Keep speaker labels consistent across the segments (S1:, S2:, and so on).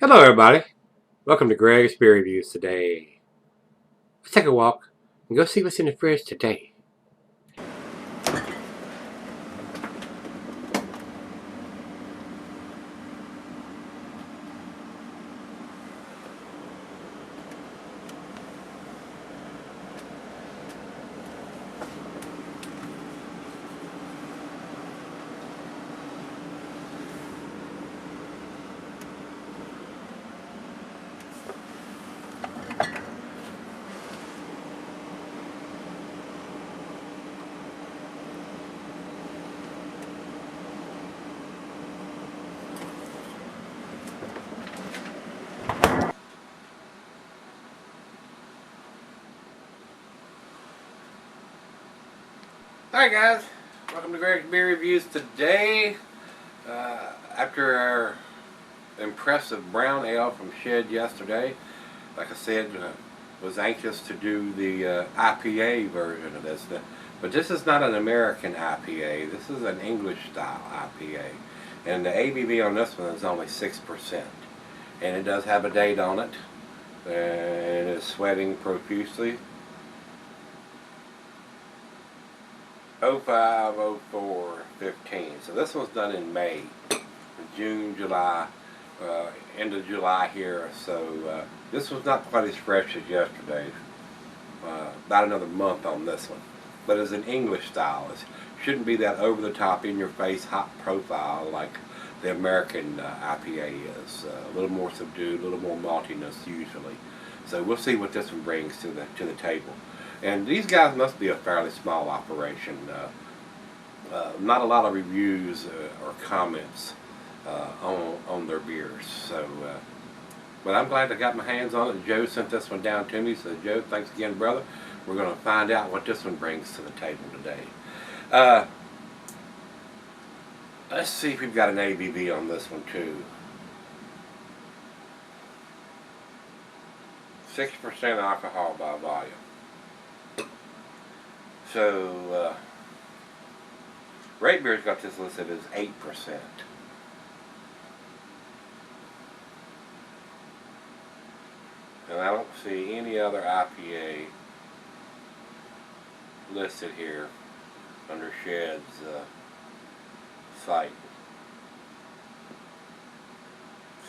S1: Hello everybody, welcome to Gregsbeerreviews today. Let's take a walk and go see what's in the fridge today. Alright guys, welcome to Gregsbeerreviews today. After our impressive brown ale from Shed yesterday, like I said, was anxious to do the IPA version of this. But this is not an American IPA, this is an English style IPA. And the ABV on this one is only 6%. And it does have a date on it. And it is sweating profusely. 05/04/15. So this one's done in May, June, July, end of July here. So this was not quite as fresh as yesterday's. About another month on this one. But it's an English style. It shouldn't be that over-the-top, in-your-face, hot profile like the American IPA is. A little more subdued, a little more maltiness usually. So we'll see what this one brings to the table. And these guys must be a fairly small operation. Not a lot of reviews or comments on their beers. So, but I'm glad I got my hands on it. Joe sent this one down to me. So Joe, thanks again, brother. We're going to find out what this one brings to the table today. Let's see if we've got an ABV on this one too. 6% alcohol by volume. So, Great Beer's got this listed as 8%. And I don't see any other IPA listed here under Shed's site.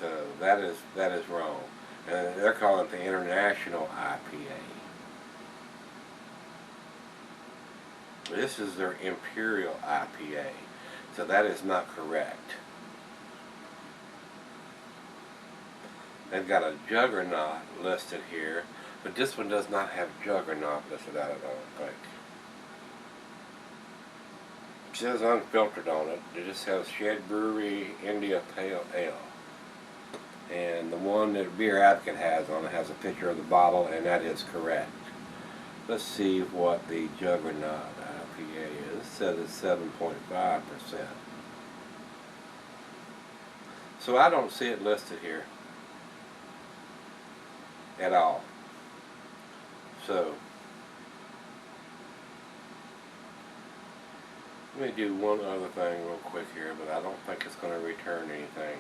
S1: So that is wrong. And they're calling it the International IPA. This is their Imperial IPA, so that is not correct. They've got a Juggernaut listed here, but this one does not have Juggernaut listed out, I don't think. It says unfiltered on it. It just has Shed Brewery India Pale Ale. And the one that Beer Advocate has on it has a picture of the bottle, and that is correct. Let's see what the Juggernaut IPA is. It says it's 7.5%. So I don't see it listed here at all. So let me do one other thing real quick here, but I don't think it's going to return anything.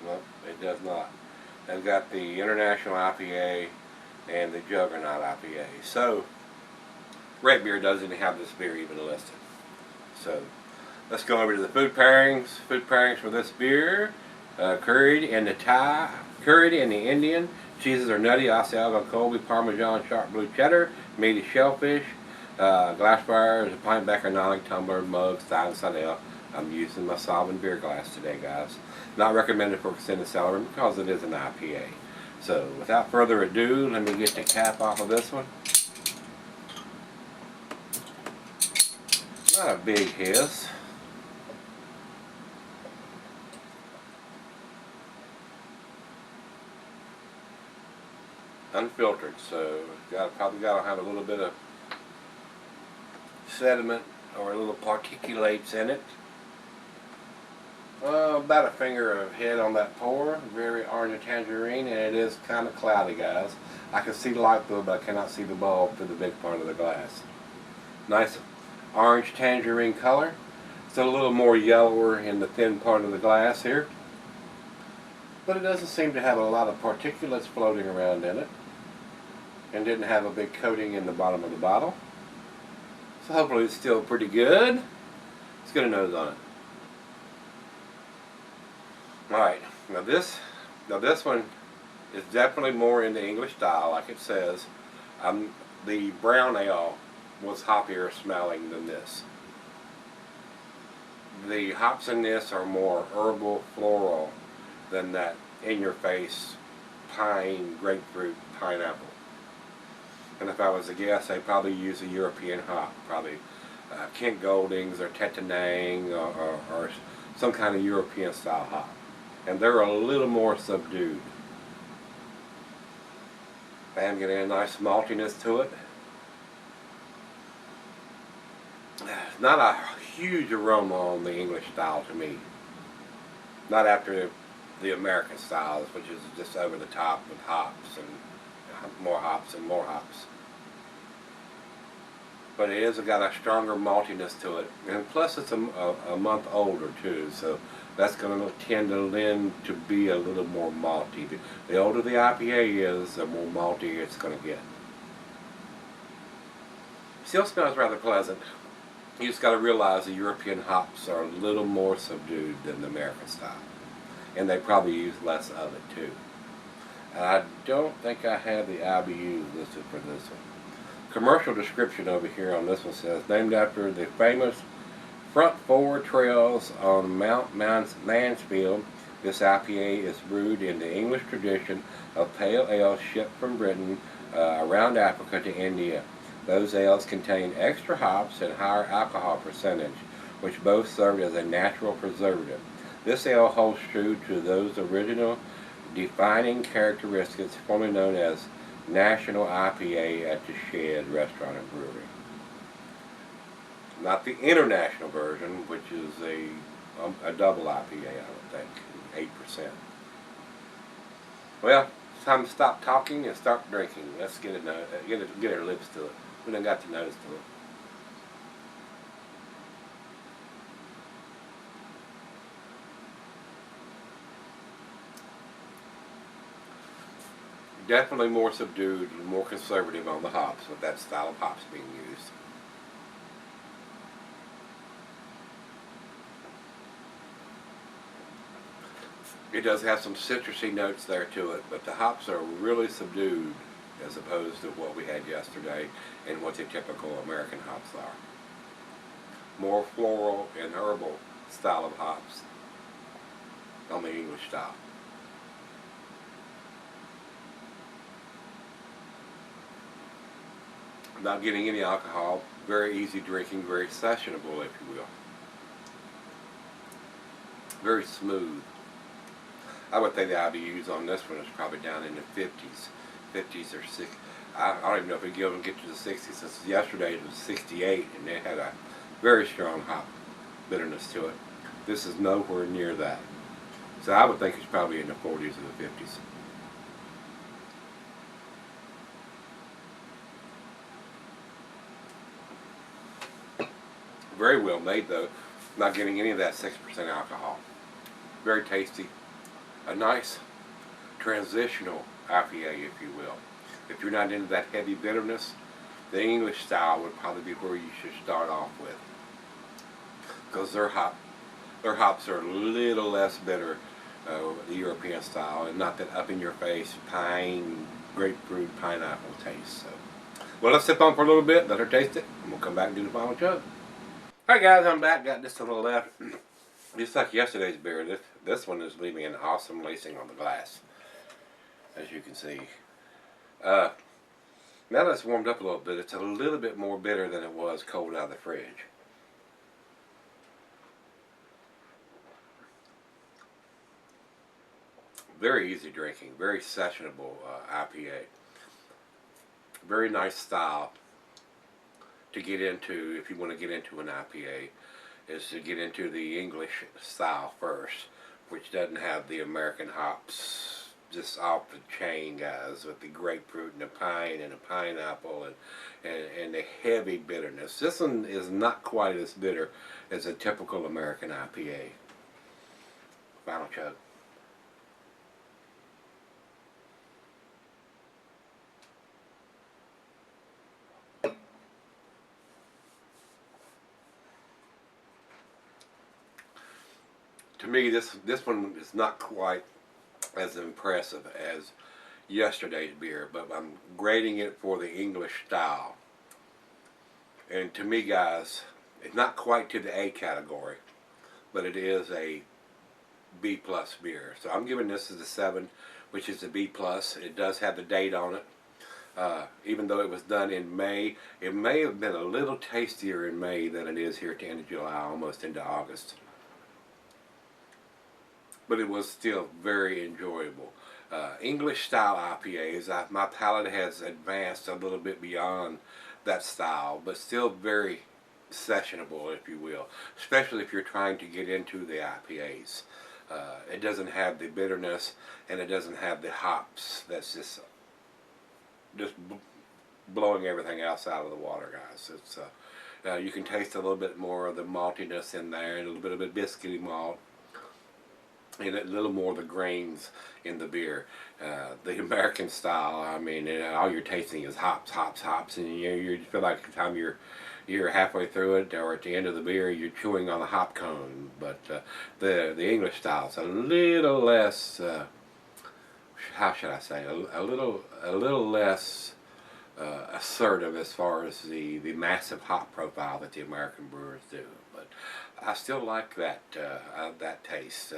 S1: Nope, it does not. They've got the International IPA and the Juggernaut IPA. So, Red Beer doesn't have this beer even listed. So, let's go over to the food pairings. Food pairings for this beer: curried and the Thai, curried and the Indian. Cheeses are nutty, Asiago, Colby, Parmesan, sharp blue cheddar, meaty shellfish. Glassware is a pint, becker, non tumbler, mug, style, and side. I'm using my Solvin beer glass today, guys. Not recommended for extended cellar room because it is an IPA. So, without further ado, let me get the cap off of this one. Not a big hiss. Unfiltered, so probably got to have a little bit of sediment or a little particulates in it. About a finger of head on that pour. Very orange and tangerine, and it is kind of cloudy, guys. I can see the light through, but I cannot see the bulb through the big part of the glass. Nice orange tangerine color. It's a little more yellower in the thin part of the glass here, but it doesn't seem to have a lot of particulates floating around in it, and didn't have a big coating in the bottom of the bottle. So hopefully it's still pretty good. Let's get a nose on it. Alright, now this one is definitely more in the English style, like it says. The brown ale was hoppier smelling than this. The hops in this are more herbal, floral than that in-your-face pine, grapefruit, pineapple. And if I was to guess, I'd probably use a European hop, probably Kent Goldings or Tetanang or some kind of European style hop. And they're a little more subdued. I am getting a nice maltiness to it. Not a huge aroma on the English style to me. Not after the American styles, which is just over the top with hops and more hops and more hops. But it is got a stronger maltiness to it, and plus it's a month older too, so that's going to tend to lend to be a little more malty. The older the IPA is, the more malty it's going to get. Still smells rather pleasant. You just got to realize the European hops are a little more subdued than the American style, and they probably use less of it too. And I don't think I have the IBUs listed for this one. Commercial description over here on this one says, named after the famous front forward trails on Mount Mansfield, this IPA is brewed in the English tradition of pale ale shipped from Britain around Africa to India. Those ales contain extra hops and higher alcohol percentage, which both serve as a natural preservative. This ale holds true to those original defining characteristics formerly known as National IPA at the Shed Restaurant and Brewery. Not the international version, which is a double IPA, I would think, 8%. Well, it's time to stop talking and start drinking. Let's get our lips to it. We done got the nose to it. Definitely more subdued, more conservative on the hops with that style of hops being used. It does have some citrusy notes there to it, but the hops are really subdued as opposed to what we had yesterday and what the typical American hops are. More floral and herbal style of hops on the English style. Not getting any alcohol, very easy drinking, very sessionable, if you will. Very smooth. I would think the IBUs on this one is probably down in the 50s. 50s or 60s. I don't even know if we can get to the 60s, since yesterday it was 68 and it had a very strong hop bitterness to it. This is nowhere near that. So I would think it's probably in the 40s or the 50s. Very well made though, not getting any of that 6% alcohol. Very tasty. A nice transitional IPA, if you will. If you're not into that heavy bitterness, the English style would probably be where you should start off with, because their hops are a little less bitter, the European style, and not that up in your face pine, grapefruit, pineapple taste. So, well, let's sip on for a little bit, let her taste it, and we'll come back and do the final chug. Alright guys, I'm back. Got this to the left. Just like yesterday's beer, this one is leaving an awesome lacing on the glass, as you can see. Now that it's warmed up a little bit, it's a little bit more bitter than it was cold out of the fridge. Very easy drinking, very sessionable IPA. Very nice style to get into if you want to get into an IPA. is to get into the English style first, which doesn't have the American hops just off the chain, guys, with the grapefruit and the pine and the pineapple and the heavy bitterness. This one is not quite as bitter as a typical American IPA. Final chug. To me, this one is not quite as impressive as yesterday's beer, but I'm grading it for the English style. And to me, guys, it's not quite to the A category, but it is a B plus beer. So I'm giving this as a 7, which is a B plus. It does have the date on it. Even though it was done in May, it may have been a little tastier in May than it is here at the end of July, almost into August. But it was still very enjoyable. English style IPAs, my palate has advanced a little bit beyond that style, but still very sessionable, if you will, especially if you're trying to get into the IPAs. It doesn't have the bitterness, and it doesn't have the hops that's just blowing everything else out of the water, guys. It's you can taste a little bit more of the maltiness in there, and a little bit of the biscuity malt, and a little more of the grains in the beer. The American style, I mean, all you're tasting is hops, hops, hops, and you feel like the time you're halfway through it or at the end of the beer, you're chewing on a hop cone. But the English style is a little less. How should I say? A little less assertive as far as the massive hop profile that the American brewers do. But I still like that taste.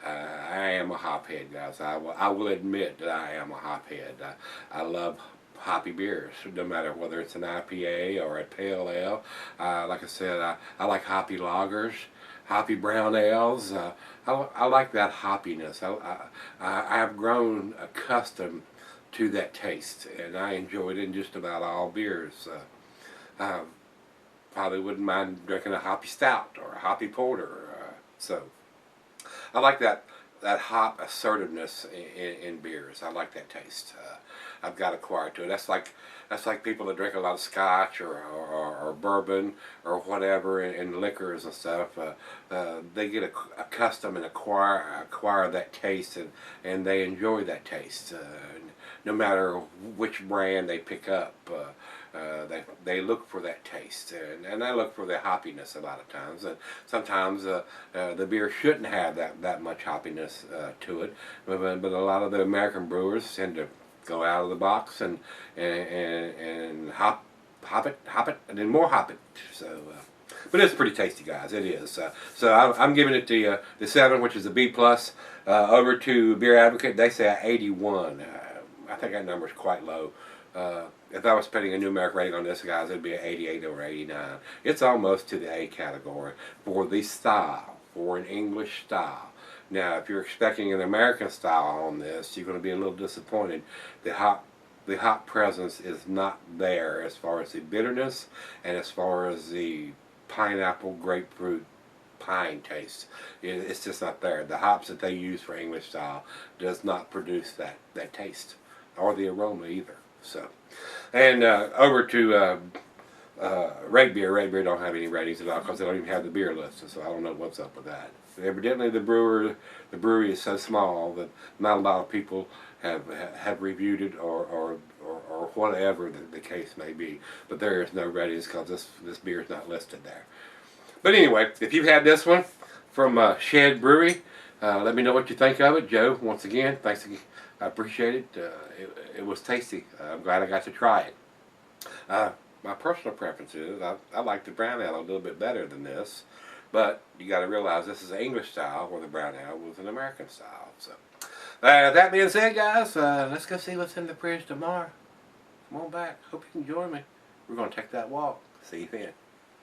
S1: I am a hophead, guys. I will admit that I am a hophead. I love hoppy beers, no matter whether it's an IPA or a pale ale. Like I said, I like hoppy lagers, hoppy brown ales. I like that hoppiness. I have grown accustomed to that taste, and I enjoy it in just about all beers. Probably wouldn't mind drinking a hoppy stout or a hoppy porter. So I like that hop assertiveness in beers. I like that taste. I've got acquired to it. That's like people that drink a lot of scotch or bourbon or whatever in liquors and stuff. They get accustomed and acquire that taste, and they enjoy that taste. No matter which brand they pick up, they look for that taste, and they look for the hoppiness a lot of times. And sometimes the beer shouldn't have that much hoppiness to it, but a lot of the American brewers tend to go out of the box and hop it, and then more hop it. So, but it's pretty tasty, guys. It is. So I'm giving it the 7, which is a B plus. Over to Beer Advocate, they say 81. I think that number is quite low. If I was putting a numeric rating on this, guys, it'd be an 88 or 89. It's almost to the A category for the style, for an English style. Now, if you're expecting an American style on this, you're going to be a little disappointed. The hop presence is not there as far as the bitterness and as far as the pineapple, grapefruit, pine taste. It's just not there. The hops that they use for English style does not produce that taste or the aroma either. So, and over to Rate Beer. Rate Beer don't have any ratings at all because they don't even have the beer listed. So I don't know what's up with that. Evidently, the brewery is so small that not a lot of people have reviewed it or whatever the case may be. But there is no ratings because this beer is not listed there. But anyway, if you've had this one from Shed Brewery, let me know what you think of it. Joe, once again, thanks again. I appreciate it. It was tasty. I'm glad I got to try it. My personal preference is I like the brown ale a little bit better than this, but you got to realize this is an English style where the brown ale was an American style. So that being said, guys, let's go see what's in the fridge tomorrow. Come on back. Hope you can join me. We're going to take that walk. See you then.